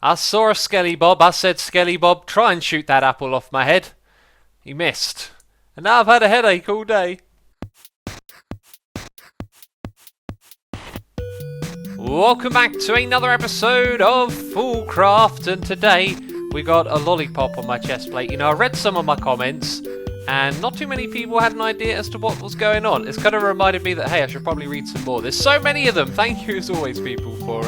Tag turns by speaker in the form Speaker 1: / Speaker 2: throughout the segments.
Speaker 1: I saw a Skelly Bob. I said, Skelly Bob, try and shoot that apple off my head. He missed. And now I've had a headache all day. Welcome back to another episode of FoolCraft, and today we got a lollipop on my chest plate. You know, I read some of my comments, and not too many people had an idea as to what was going on. It's kind of reminded me that, hey, I should probably read some more. There's so many of them. Thank you, as always, people, for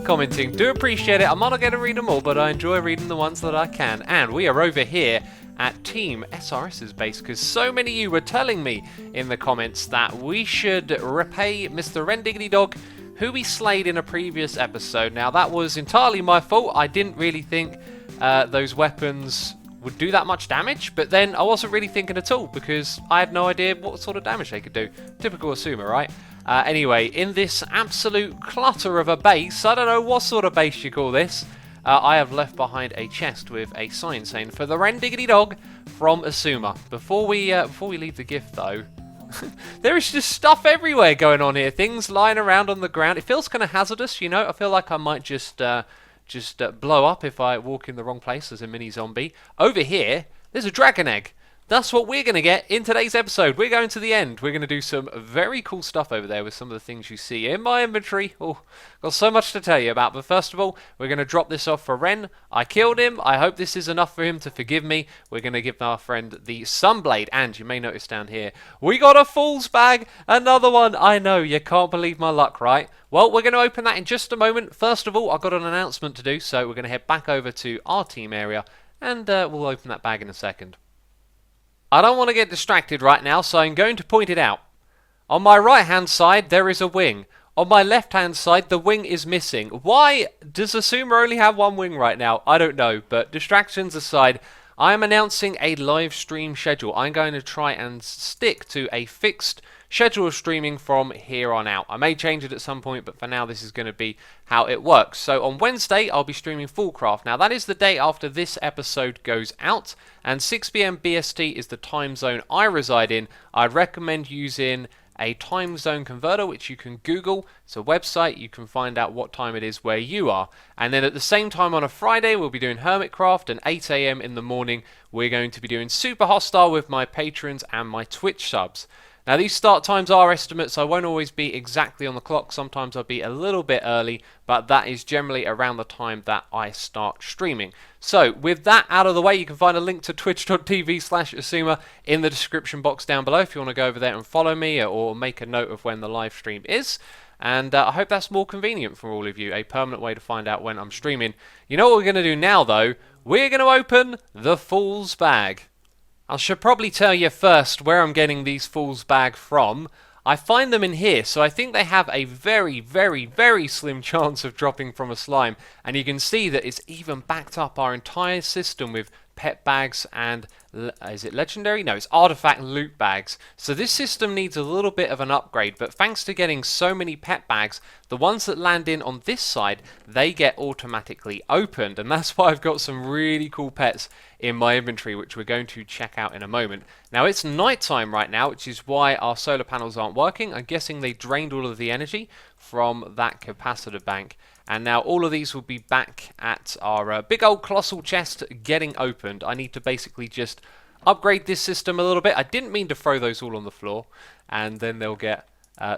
Speaker 1: commenting. Do appreciate it. I might not get to read them all, but I enjoy reading the ones that I can. And we are over here at Team SRS's base, because so many of you were telling me in the comments that we should repay Mr. Rendiggity Dog, who we slayed in a previous episode. Now, that was entirely my fault. I didn't really think those weapons would do that much damage, but then I wasn't really thinking at all, because I had no idea what sort of damage they could do. Typical Asuma, right? Anyway, in this absolute clutter of a base, I don't know what sort of base you call this, I have left behind a chest with a sign saying, for the Rendiggity Dog from Asuma. Before we leave the gift, though, there is just stuff everywhere going on here. Things lying around on the ground. It feels kind of hazardous, you know. I feel like I might just blow up if I walk in the wrong place as a mini zombie. Over here, there's a dragon egg. That's what we're going to get in today's episode. We're going to the end. We're going to do some very cool stuff over there with some of the things you see in my inventory. Oh, got so much to tell you about. But first of all, we're going to drop this off for Ren. I killed him. I hope this is enough for him to forgive me. We're going to give our friend the Sunblade. And you may notice down here, we got a Fool's Bag. Another one. I know, you can't believe my luck, right? Well, we're going to open that in just a moment. First of all, I've got an announcement to do. So we're going to head back over to our team area. And we'll open that bag in a second. I don't want to get distracted right now, so I'm going to point it out. On my right hand side, there is a wing. On my left hand side, the wing is missing. Why does Asuma only have one wing right now? I don't know, but distractions aside, I am announcing a live stream schedule. I'm going to try and stick to a fixed schedule of streaming from here on out. I may change it at some point, but for now this is going to be how it works. So on Wednesday, I'll be streaming FoolCraft. Now that is the day after this episode goes out, and 6 PM BST is the time zone I reside in. I'd recommend using a time zone converter, which you can Google. It's a website. You can find out what time it is where you are. And then at the same time on a Friday, we'll be doing Hermitcraft, and 8 AM in the morning, we're going to be doing Super Hostile with my patrons and my Twitch subs. Now these start times are estimates. I won't always be exactly on the clock. Sometimes I'll be a little bit early, but that is generally around the time that I start streaming. So with that out of the way, you can find a link to twitch.tv/Asuma in the description box down below if you want to go over there and follow me or make a note of when the live stream is. And I hope that's more convenient for all of you, a permanent way to find out when I'm streaming. You know what we're going to do now though? We're going to open the Fool's Bag. I should probably tell you first where I'm getting these Fool's Bag from. I find them in here, so I think they have a very, very, very slim chance of dropping from a slime. And you can see that it's even backed up our entire system with pet bags and, is it legendary? No, it's artifact loot bags. So this system needs a little bit of an upgrade, but thanks to getting so many pet bags, the ones that land in on this side, they get automatically opened. And that's why I've got some really cool pets in my inventory, which we're going to check out in a moment. Now it's nighttime right now, which is why our solar panels aren't working. I'm guessing they drained all of the energy from that capacitor bank. And now all of these will be back at our big old colossal chest getting opened. I need to basically just upgrade this system a little bit. I didn't mean to throw those all on the floor, and then they'll get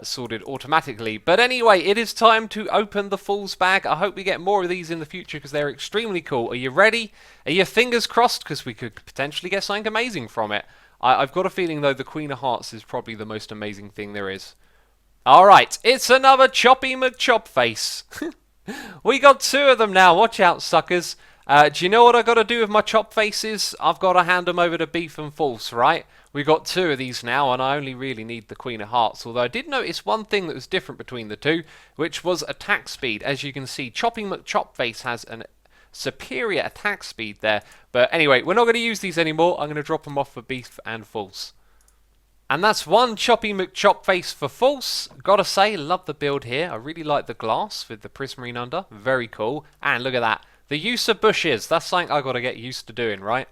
Speaker 1: sorted automatically. But anyway, it is time to open the Fool's Bag. I hope we get more of these in the future because they're extremely cool. Are you ready? Are your fingers crossed? Because we could potentially get something amazing from it. I've got a feeling, though, the Queen of Hearts is probably the most amazing thing there is. Alright, it's another Choppy McChopface. We got two of them now. Watch out, suckers. Do you know what I got to do with my chop faces? I've got to hand them over to Beef and False, right? We got two of these now, and I only really need the Queen of Hearts. Although I did notice one thing that was different between the two, which was attack speed. As you can see, Choppy McChopface has an superior attack speed there. But anyway, we're not going to use these anymore. I'm going to drop them off for Beef and False. And that's one Choppy McChopface for False. Gotta say, love the build here. I really like the glass with the prismarine under. Very cool. And look at that. The use of bushes. That's something I gotta get used to doing, right?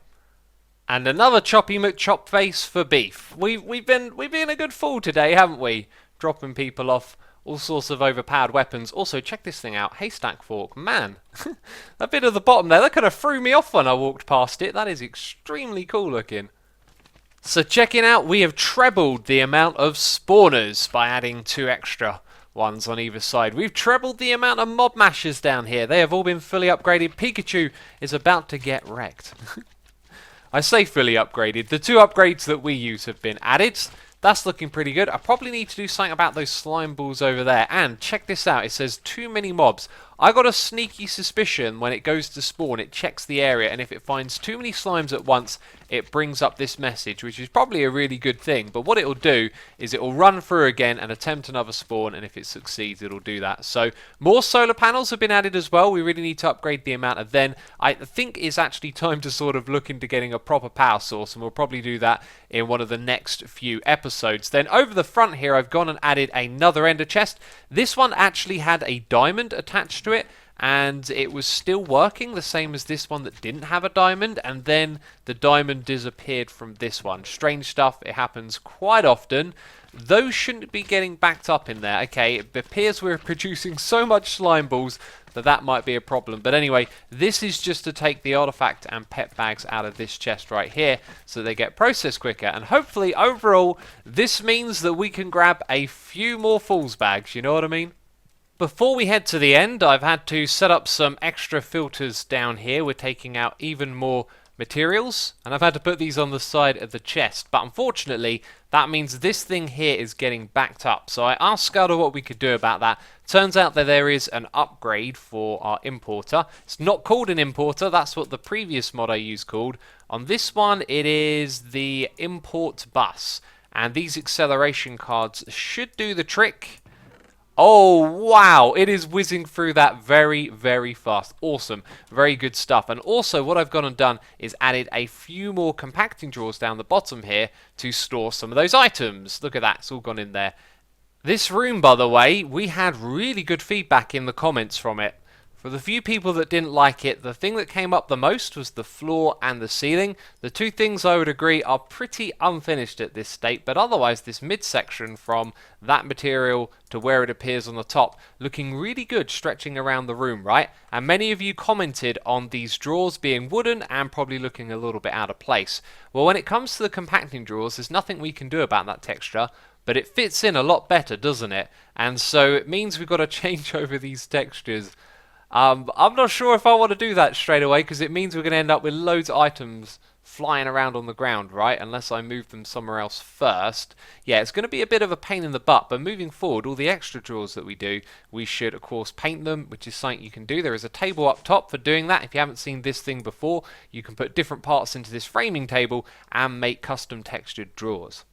Speaker 1: And another Choppy McChopface for Beef. We've been a good fool today, haven't we? Dropping people off all sorts of overpowered weapons. Also, check this thing out. Haystack fork. Man, that bit at the bottom there, that kind of threw me off when I walked past it. That is extremely cool looking. So checking out, we have trebled the amount of spawners by adding 2 extra ones on either side. We've trebled the amount of mob mashers down here. They have all been fully upgraded. Pikachu is about to get wrecked. I say fully upgraded. The 2 upgrades that we use have been added. That's looking pretty good. I probably need to do something about those slime balls over there. And check this out. It says too many mobs. I got a sneaky suspicion when it goes to spawn, it checks the area, and if it finds too many slimes at once, it brings up this message, which is probably a really good thing. But what it'll do is it'll run through again and attempt another spawn, and if it succeeds, it'll do that. So more solar panels have been added as well. We really need to upgrade the amount of them. I think it's actually time to sort of look into getting a proper power source, and we'll probably do that in one of the next few episodes. Then over the front here, I've gone and added another ender chest. This one actually had a diamond attached to it, and it was still working, the same as this one that didn't have a diamond, and then the diamond disappeared from this one. Strange stuff, it happens quite often. Those shouldn't be getting backed up in there. Okay, it appears we're producing so much slime balls that might be a problem. But anyway, this is just to take the artifact and pet bags out of this chest right here so they get processed quicker. And hopefully, overall, this means that we can grab a few more Fool's bags, you know what I mean? Before we head to the end, I've had to set up some extra filters down here. We're taking out even more materials, and I've had to put these on the side of the chest. But unfortunately, that means this thing here is getting backed up. So I asked Scudder what we could do about that. Turns out that there is an upgrade for our importer. It's not called an importer, that's what the previous mod I used called. On this one, it is the import bus. And these acceleration cards should do the trick. Oh, wow. It is whizzing through that very, very fast. Awesome. Very good stuff. And also what I've gone and done is added a few more compacting drawers down the bottom here to store some of those items. Look at that. It's all gone in there. This room, by the way, we had really good feedback in the comments from it. For the few people that didn't like it, the thing that came up the most was the floor and the ceiling. The 2 things I would agree are pretty unfinished at this state, but otherwise this midsection from that material to where it appears on the top, looking really good stretching around the room, right? And many of you commented on these drawers being wooden and probably looking a little bit out of place. Well, when it comes to the compacting drawers, there's nothing we can do about that texture, but it fits in a lot better, doesn't it? And so it means we've got to change over these textures. I'm not sure if I want to do that straight away, because it means we're going to end up with loads of items flying around on the ground, right? Unless I move them somewhere else first. Yeah, it's going to be a bit of a pain in the butt, but moving forward, all the extra drawers that we do, we should, of course, paint them, which is something you can do. There is a table up top for doing that. If you haven't seen this thing before, you can put different parts into this framing table and make custom textured drawers.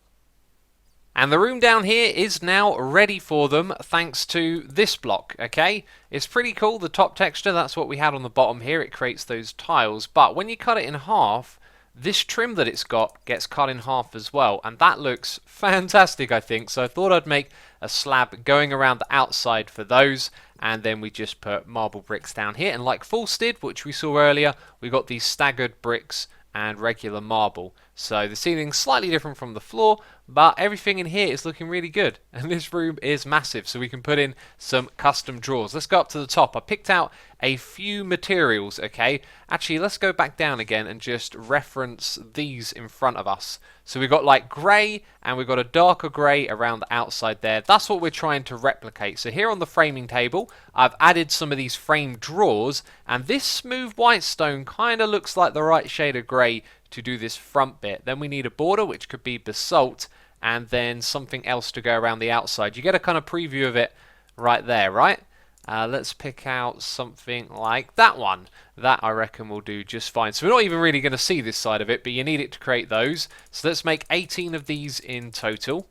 Speaker 1: And the room down here is now ready for them thanks to this block, okay? It's pretty cool, the top texture, that's what we had on the bottom here. It creates those tiles, but when you cut it in half, this trim that it's got gets cut in half as well, and that looks fantastic, I think. So I thought I'd make a slab going around the outside for those, and then we just put marble bricks down here. And like False did, which we saw earlier, we got these staggered bricks and regular marble. So the ceiling's slightly different from the floor, but everything in here is looking really good. And this room is massive, so we can put in some custom drawers. Let's go up to the top. I picked out a few materials, okay? Actually, let's go back down again and just reference these in front of us. So we've got like grey, and we've got a darker grey around the outside there. That's what we're trying to replicate. So here on the framing table, I've added some of these framed drawers, and this smooth white stone kind of looks like the right shade of grey to do this front bit. Then we need a border, which could be basalt, and then something else to go around the outside. You get a kind of preview of it right there, right? Let's pick out something like that one. That I reckon will do just fine. So we're not even really going to see this side of it, but you need it to create those. So let's make 18 of these in total.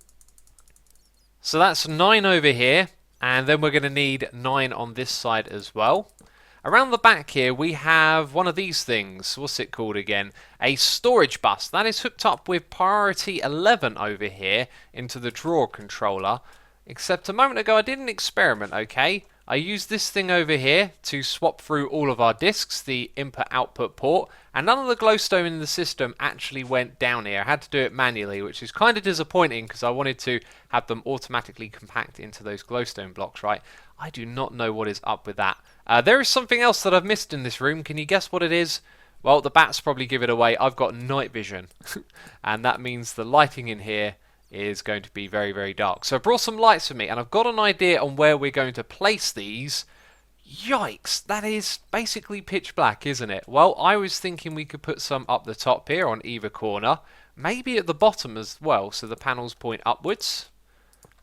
Speaker 1: So that's 9 over here, and then we're going to need 9 on this side as well. Around the back here we have one of these things. What's it called again? A storage bus. That is hooked up with priority 11 over here into the drawer controller. Except a moment ago I did an experiment, okay? I used this thing over here to swap through all of our discs, the input-output port, and none of the glowstone in the system actually went down here. I had to do it manually, which is kind of disappointing because I wanted to have them automatically compact into those glowstone blocks, right? I do not know what is up with that. There is something else that I've missed in this room. Can you guess what it is? Well, the bats probably give it away. I've got night vision, and that means the lighting in here is going to be very, very dark. So I brought some lights with me, and I've got an idea on where we're going to place these. Yikes, that is basically pitch black, isn't it? Well, I was thinking we could put some up the top here on either corner, maybe at the bottom as well, so the panels point upwards.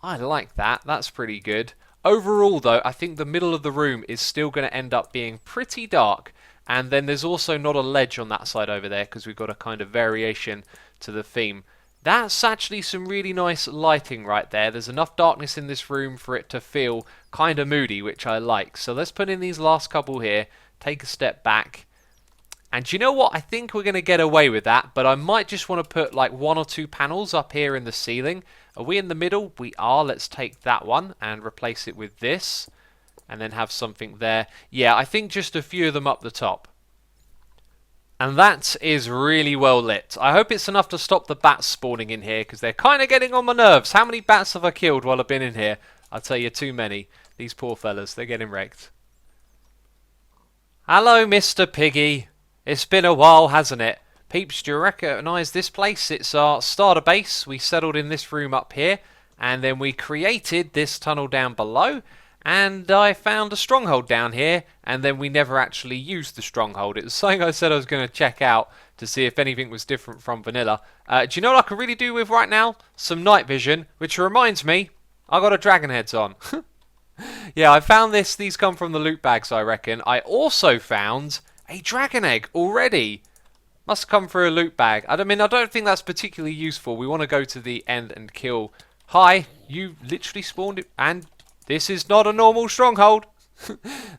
Speaker 1: I like that, that's pretty good. Overall though, I think the middle of the room is still going to end up being pretty dark, and then there's also not a ledge on that side over there because we've got a kind of variation to the theme. That's actually some really nice lighting right there. There's enough darkness in this room for it to feel kind of moody, which I like. So let's put in these last couple here, take a step back. And you know what? I think we're going to get away with that, but I might just want to put like 1 or 2 panels up here in the ceiling. Are we in the middle? We are. Let's take that one and replace it with this, and then have something there. Yeah, I think just a few of them up the top. And that is really well lit. I hope it's enough to stop the bats spawning in here, because they're kind of getting on my nerves. How many bats have I killed while I've been in here? I'll tell you, too many. These poor fellas, they're getting wrecked. Hello, Mr. Piggy. It's been a while, hasn't it? Peeps, do you recognise this place? It's our starter base. We settled in this room up here, and then we created this tunnel down below. And I found a stronghold down here, and then we never actually used the stronghold. It was something I said I was going to check out to see if anything was different from vanilla. Do you know what I could really do with right now? Some night vision, which reminds me, I got a dragon heads on. Yeah, I found this. These come from the loot bags, I reckon. I also found a dragon egg already. Must come through a loot bag. I don't think that's particularly useful. We want to go to the end and kill. Hi, you literally spawned it, and this is not a normal stronghold.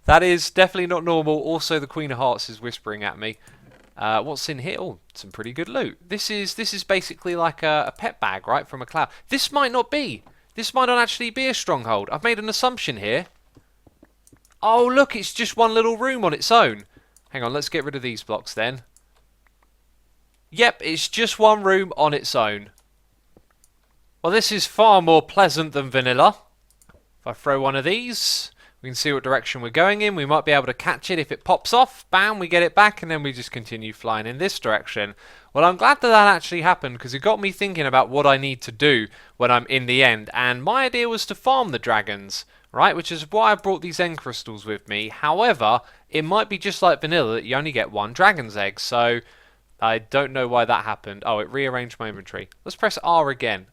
Speaker 1: That is definitely not normal. Also, the Queen of Hearts is whispering at me. What's in here? Oh, some pretty good loot. This is basically like a pet bag, right, from a cloud. This might not be. This might not actually be a stronghold. I've made an assumption here. Oh, look, it's just one little room on its own. Hang on, let's get rid of these blocks then. Yep, it's just one room on its own. Well, this is far more pleasant than vanilla. If I throw one of these, we can see what direction we're going in. We might be able to catch it if it pops off. Bam, we get it back, and then we just continue flying in this direction. Well, I'm glad that that actually happened, because it got me thinking about what I need to do when I'm in the end. And my idea was to farm the dragons, right? Which is why I brought these end crystals with me. However, it might be just like vanilla that you only get one dragon's egg. So I don't know why that happened. Oh, it rearranged my inventory. Let's press R again.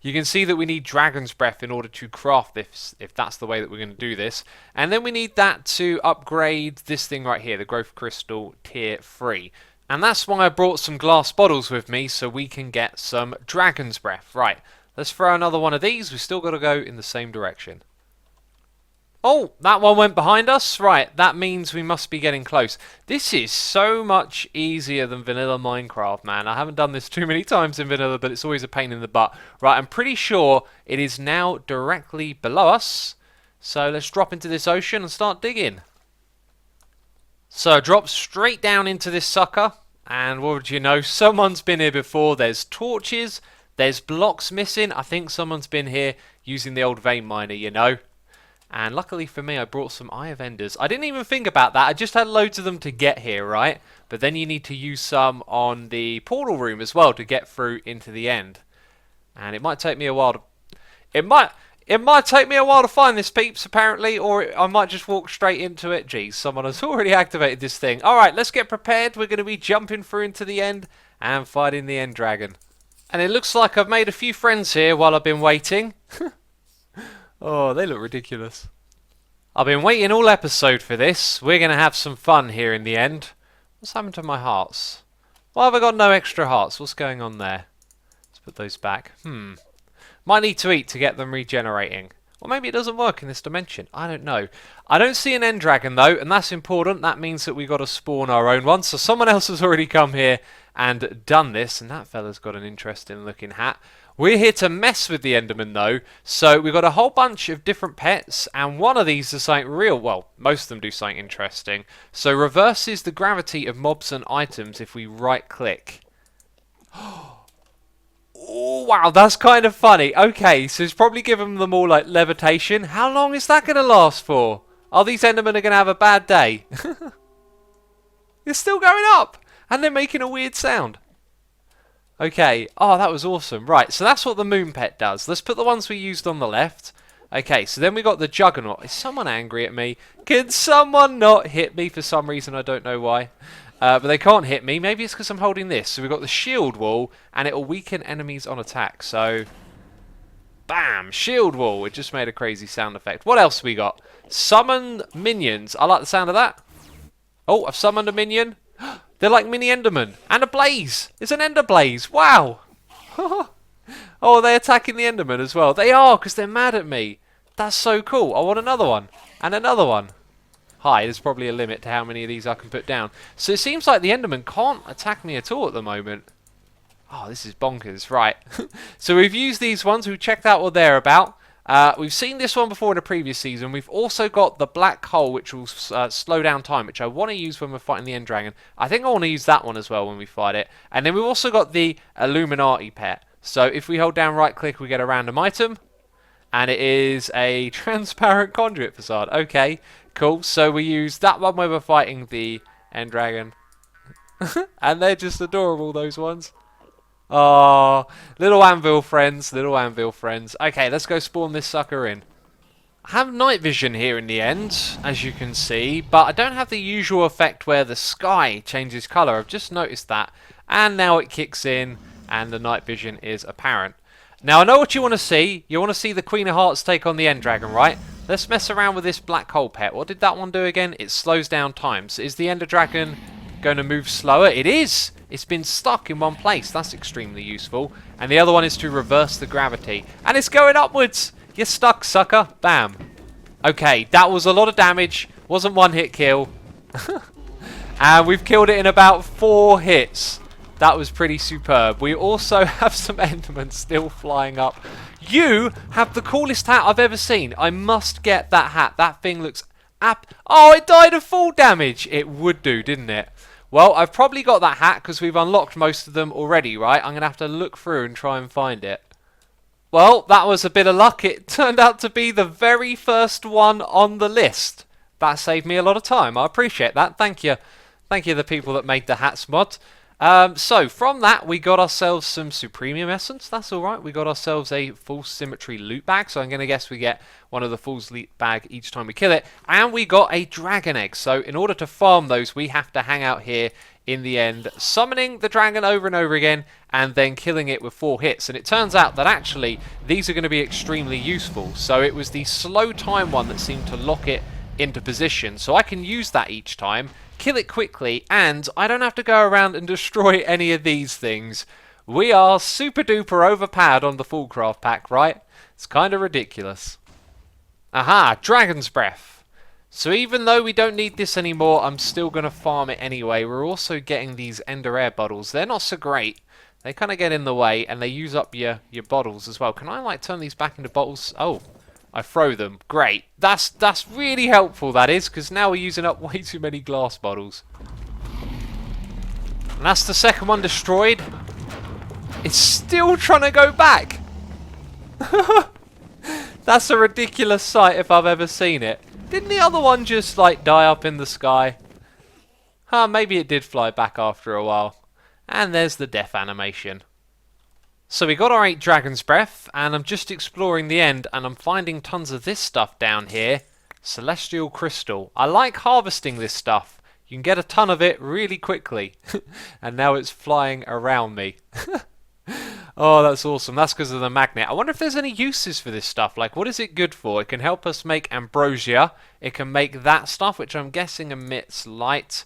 Speaker 1: You can see that we need dragon's breath in order to craft this, if that's the way that we're going to do this. And then we need that to upgrade this thing right here, the growth crystal tier 3. And that's why I brought some glass bottles with me, so we can get some dragon's breath. Right, let's throw another one of these. We've still got to go in the same direction. Oh, that one went behind us. Right, that means we must be getting close. This is so much easier than vanilla Minecraft, man. I haven't done this too many times in vanilla, but it's always a pain in the butt. Right, I'm pretty sure it is now directly below us. So let's drop into this ocean and start digging. So drop straight down into this sucker. And what would you know? Someone's been here before. There's torches. There's blocks missing. I think someone's been here using the old vein miner, you know. And luckily for me, I brought some Eye of Enders. I didn't even think about that. I just had loads of them to get here, right? But then you need to use some on the portal room as well to get through into the end. And it might take me a while to... It might take me a while to find this, peeps, apparently. Or I might just walk straight into it. Geez, someone has already activated this thing. Alright, let's get prepared. We're going to be jumping through into the end and fighting the end dragon. And it looks like I've made a few friends here while I've been waiting. Oh, they look ridiculous. I've been waiting all episode for this. We're going to have some fun here in the end. What's happened to my hearts? Why have I got no extra hearts? What's going on there? Let's put those back. Might need to eat to get them regenerating. Or maybe it doesn't work in this dimension. I don't know. I don't see an end dragon though, and that's important. That means that we've got to spawn our own one. So someone else has already come here and done this, and that fella's got an interesting looking hat. We're here to mess with the Enderman though, so we've got a whole bunch of different pets, and one of these is something real, well, most of them do something interesting. So reverses the gravity of mobs and items if we right click. Oh wow, that's kind of funny. Okay, so it's probably given them all like levitation. How long is that going to last for? Are these Endermen going to have a bad day? It's still going up, and they're making a weird sound. Okay, oh that was awesome. Right, so that's what the moon pet does. Let's put the ones we used on the left. Okay, so then we got the Juggernaut. Is someone angry at me? Can someone not hit me for some reason? I don't know why. But they can't hit me. Maybe it's because I'm holding this. So we've got the shield wall, and it will weaken enemies on attack. So, bam, shield wall. It just made a crazy sound effect. What else we got? Summon minions. I like the sound of that. Oh, I've summoned a minion. They're like mini Endermen. And a blaze. It's an Ender blaze. Wow. Oh, they're attacking the Enderman as well. They are, because they're mad at me. That's so cool. I want another one. And another one. Hi, there's probably a limit to how many of these I can put down. So it seems like the Enderman can't attack me at all at the moment. Oh, this is bonkers. Right. So we've used these ones. We've checked out what they're about. We've seen this one before in a previous season. We've also got the black hole, which will slow down time, which I want to use when we're fighting the End Dragon. I think I want to use that one as well when we fight it. And then we've also got the Illuminati pet. So if we hold down right click, we get a random item. And it is a transparent conduit facade. Okay, cool. So we use that one where we're fighting the End Dragon. And they're just adorable, those ones. Oh, little anvil friends, little anvil friends. Okay, let's go spawn this sucker in. I have night vision here in the end, as you can see, but I don't have the usual effect where the sky changes colour. I've just noticed that, and now it kicks in, and the night vision is apparent. Now, I know what you want to see. You want to see the Queen of Hearts take on the End Dragon, right? Let's mess around with this black hole pet. What did that one do again? It slows down time. So is the Ender Dragon going to move slower? It is! It's been stuck in one place. That's extremely useful. And the other one is to reverse the gravity. And it's going upwards! You're stuck, sucker. Bam. Okay, that was a lot of damage. Wasn't one hit kill. And we've killed it in about 4 hits. That was pretty superb. We also have some Endermen still flying up. You have the coolest hat I've ever seen. I must get that hat. That thing looks... Oh, it died of fall damage. It would do, didn't it? Well, I've probably got that hat because we've unlocked most of them already, right? I'm going to have to look through and try and find it. Well, that was a bit of luck. It turned out to be the very first one on the list. That saved me a lot of time. I appreciate that. Thank you. Thank you, the people that made the hats mod. So, from that, we got ourselves some Supremium Essence. That's alright. We got ourselves a full symmetry loot bag. So, I'm going to guess we get one of the Fool's loot bag each time we kill it. And we got a Dragon Egg. So, in order to farm those, we have to hang out here in the end, summoning the dragon over and over again, and then killing it with 4 hits. And it turns out that actually, these are going to be extremely useful. So, it was the slow time one that seemed to lock it into position. So, I can use that each time, kill it quickly, and I don't have to go around and destroy any of these things. We are super duper overpowered on the FoolCraft pack, right? It's kind of ridiculous. Aha, Dragon's Breath. So even though we don't need this anymore, I'm still going to farm it anyway. We're also getting these Ender Air bottles. They're not so great. They kind of get in the way, and they use up your bottles as well. Can I, like, turn these back into bottles? Oh, I throw them. Great. That's really helpful, that is, because now we're using up way too many glass bottles. And that's the second one destroyed. It's still trying to go back. That's a ridiculous sight if I've ever seen it. Didn't the other one just, like, die up in the sky? Huh, maybe it did fly back after a while. And there's the death animation. So we got our 8 Dragon's Breath, and I'm just exploring the end, and I'm finding tons of this stuff down here. Celestial Crystal. I like harvesting this stuff. You can get a ton of it really quickly. And now it's flying around me. Oh, that's awesome. That's because of the magnet. I wonder if there's any uses for this stuff. Like, what is it good for? It can help us make ambrosia. It can make that stuff, which I'm guessing emits light.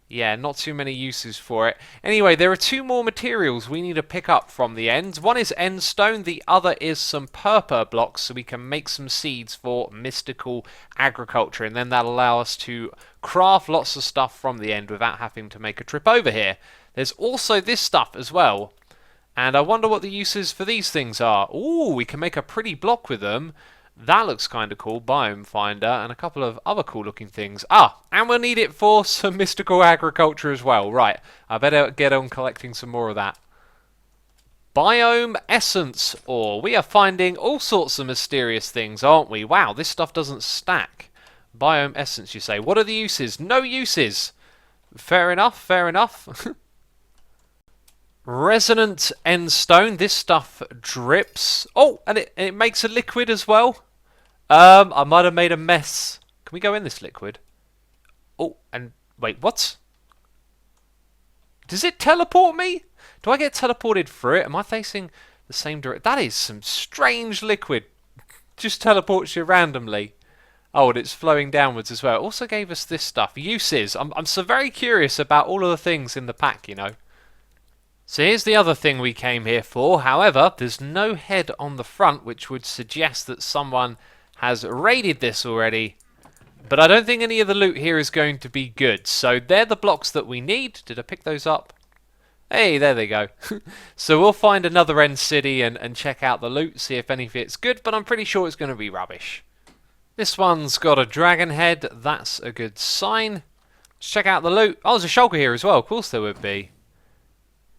Speaker 1: Yeah, not too many uses for it. Anyway, there are 2 more materials we need to pick up from the end. One is end stone, the other is some purple blocks, so we can make some seeds for mystical agriculture, and then that'll allow us to craft lots of stuff from the end without having to make a trip over here. There's also this stuff as well. And I wonder what the uses for these things are. Ooh, we can make a pretty block with them. That looks kind of cool. Biome finder and a couple of other cool looking things. Ah, and we'll need it for some mystical agriculture as well. Right, I better get on collecting some more of that. Biome essence ore. We are finding all sorts of mysterious things, aren't we? Wow, this stuff doesn't stack. Biome essence, you say. What are the uses? No uses. Fair enough, fair enough. Resonant end stone. This stuff drips. Oh, and it makes a liquid as well. I might have made a mess. Can we go in this liquid? Oh, and wait, what? Does it teleport me? Do I get teleported through it? Am I facing the same direction? That is some strange liquid. Just teleports you randomly. Oh, and it's flowing downwards as well. It also gave us this stuff. Uses. I'm so very curious about all of the things in the pack, you know. So here's the other thing we came here for. However, there's no head on the front, which would suggest that someone has raided this already. But I don't think any of the loot here is going to be good. So they're the blocks that we need. Did I pick those up? Hey, there they go. So we'll find another end city and check out the loot, see if any of it's good, but I'm pretty sure it's going to be rubbish. This one's got a dragon head. That's a good sign. Let's check out the loot. Oh, there's a shulker here as well. Of course there would be.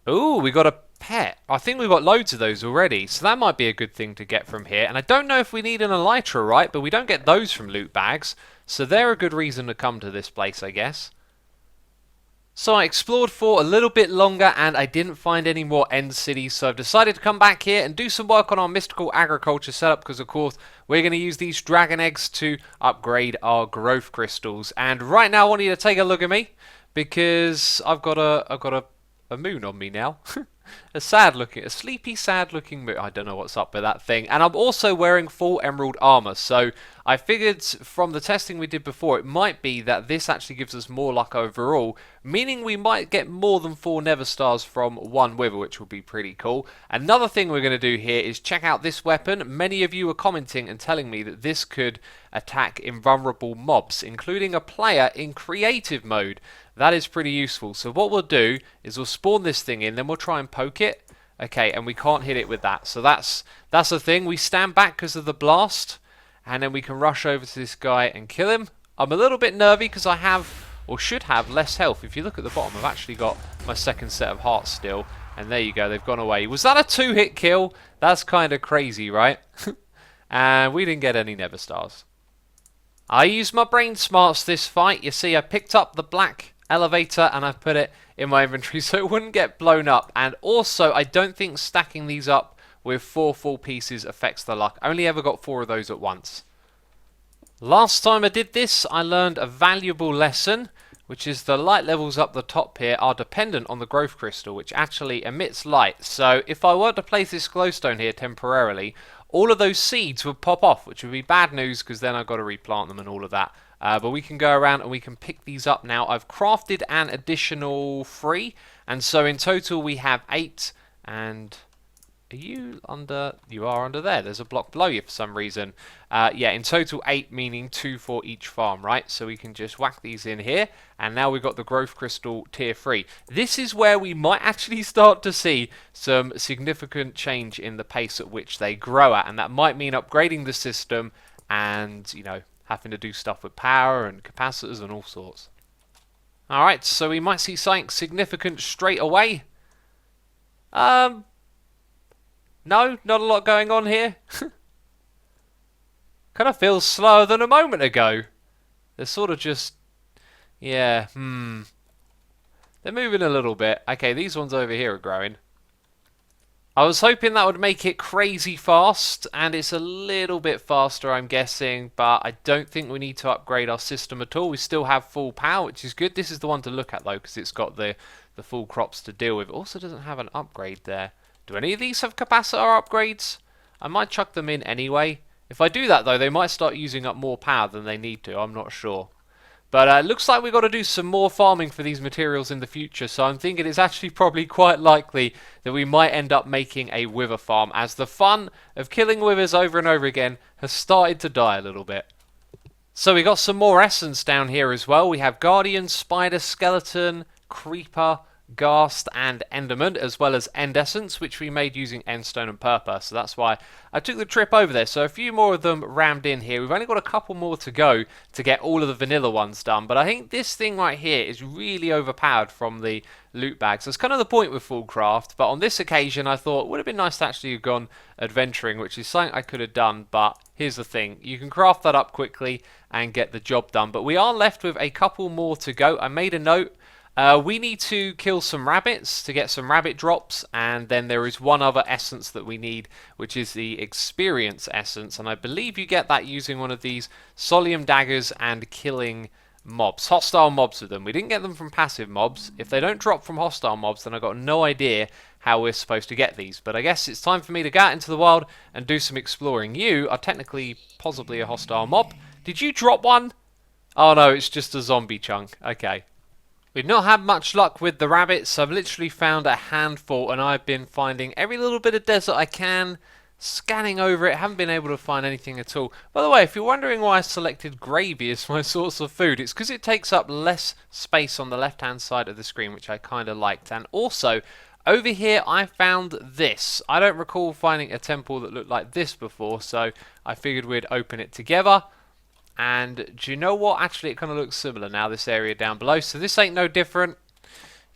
Speaker 1: Ooh, we got a pet. I think we've got loads of those already, so that might be a good thing to get from here. And I don't know if we need an elytra, right? But we don't get those from loot bags, so they're a good reason to come to this place, I guess. So I explored for a little bit longer and I didn't find any more end cities, so I've decided to come back here and do some work on our mystical agriculture setup, because of course we're going to use these dragon eggs to upgrade our growth crystals. And right now I want you to take a look at me, because I've got a moon on me now. A sleepy, sad-looking moon. I don't know what's up with that thing. And I'm also wearing full emerald armor, so I figured from the testing we did before, it might be that this actually gives us more luck overall, meaning we might get more than 4 nether stars from one wither, which would be pretty cool. Another thing we're going to do here is check out this weapon. Many of you are commenting and telling me that this could attack invulnerable mobs, including a player in creative mode. That is pretty useful. So what we'll do is we'll spawn this thing in, then we'll try and poke it. Okay, and we can't hit it with that. So that's the thing. We stand back because of the blast, and then we can rush over to this guy and kill him. I'm a little bit nervy because I have, or should have, less health. If you look at the bottom, I've actually got my second set of hearts still. And there you go, they've gone away. Was that a 2-hit kill? That's kind of crazy, right? And we didn't get any nether stars. I used my brain smarts this fight. You see, I picked up the black elevator and I put it in my inventory so it wouldn't get blown up. And also, I don't think stacking these up with 4 full pieces affects the luck. I only ever got 4 of those at once. Last time I did this, I learned a valuable lesson, which is the light levels up the top here are dependent on the growth crystal, which actually emits light. So if I were to place this glowstone here temporarily, all of those seeds would pop off, which would be bad news because then I've got to replant them and all of that. But we can go around and we can pick these up now. I've crafted an additional 3, and so in total we have 8. And are you under? You are under there. There's a block below you for some reason. Yeah, in total 8, meaning 2 for each farm, right? So we can just whack these in here, and now we've got the growth crystal tier 3. This is where we might actually start to see some significant change in the pace at which they grow at, and that might mean upgrading the system and, you know, having to do stuff with power and capacitors and all sorts. Alright, so we might see something significant straight away. No, not a lot going on here. Kind of feels slower than a moment ago. They're sort of just... yeah, they're moving a little bit. Okay, these ones over here are growing. I was hoping that would make it crazy fast, and it's a little bit faster, I'm guessing, but I don't think we need to upgrade our system at all. We still have full power, which is good. This is the one to look at, though, because it's got the full crops to deal with. It also doesn't have an upgrade there. Do any of these have capacitor upgrades? I might chuck them in anyway. If I do that, though, they might start using up more power than they need to. I'm not sure. But it looks like we've got to do some more farming for these materials in the future, so I'm thinking it's actually probably quite likely that we might end up making a wither farm, as the fun of killing withers over and over again has started to die a little bit. So we got some more essence down here as well. We have Guardian, Spider, Skeleton, Creeper, Ghast and Enderman, as well as End Essence, which we made using Endstone and Purple. So that's why I took the trip over there. So a few more of them rammed in here. We've only got a couple more to go to get all of the vanilla ones done. But I think this thing right here is really overpowered from the loot bags. That's kind of the point with FoolCraft. But on this occasion, I thought it would have been nice to actually have gone adventuring, which is something I could have done. But here's the thing. You can craft that up quickly and get the job done. But we are left with a couple more to go. I made a note. We need to kill some rabbits to get some rabbit drops, and then there is one other essence that we need, which is the experience essence, and I believe you get that using one of these Solium daggers and killing mobs, hostile mobs with them. We didn't get them from passive mobs. If they don't drop from hostile mobs, then I've got no idea how we're supposed to get these. But I guess it's time for me to go out into the wild and do some exploring. You are technically possibly a hostile mob. Did you drop one? Oh no, it's just a zombie chunk. Okay. We've not had much luck with the rabbits. I've literally found a handful, and I've been finding every little bit of desert I can, scanning over it, haven't been able to find anything at all. By the way, if you're wondering why I selected gravy as my source of food, it's because it takes up less space on the left-hand side of the screen, which I kind of liked. And also, over here I found this. I don't recall finding a temple that looked like this before, so I figured we'd open it together. And do you know what? Actually, it kind of looks similar now, this area down below. So this ain't no different.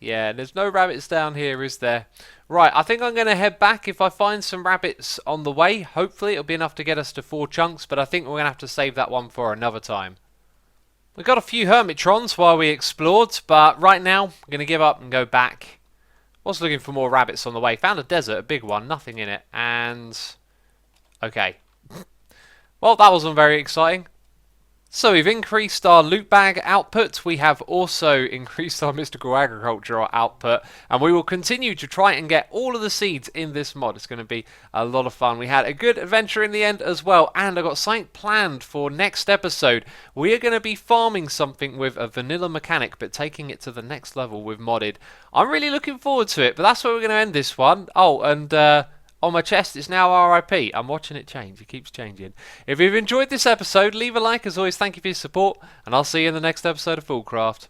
Speaker 1: Yeah, there's no rabbits down here, is there? Right, I think I'm going to head back. If I find some rabbits on the way, hopefully it'll be enough to get us to 4 chunks. But I think we're going to have to save that one for another time. We got a few Hermitrons while we explored. But right now, I'm going to give up and go back. Was looking for more rabbits on the way. Found a desert, a big one, nothing in it. And... okay. Well, that wasn't very exciting. So we've increased our loot bag output, we have also increased our mystical agriculture output, and we will continue to try and get all of the seeds in this mod. It's going to be a lot of fun. We had a good adventure in the end as well, and I got something planned for next episode. We are going to be farming something with a vanilla mechanic, but taking it to the next level with modded. I'm really looking forward to it, but that's where we're going to end this one. Oh, and on my chest, it's now RIP. I'm watching it change. It keeps changing. If you've enjoyed this episode, leave a like. As always, thank you for your support, and I'll see you in the next episode of FoolCraft.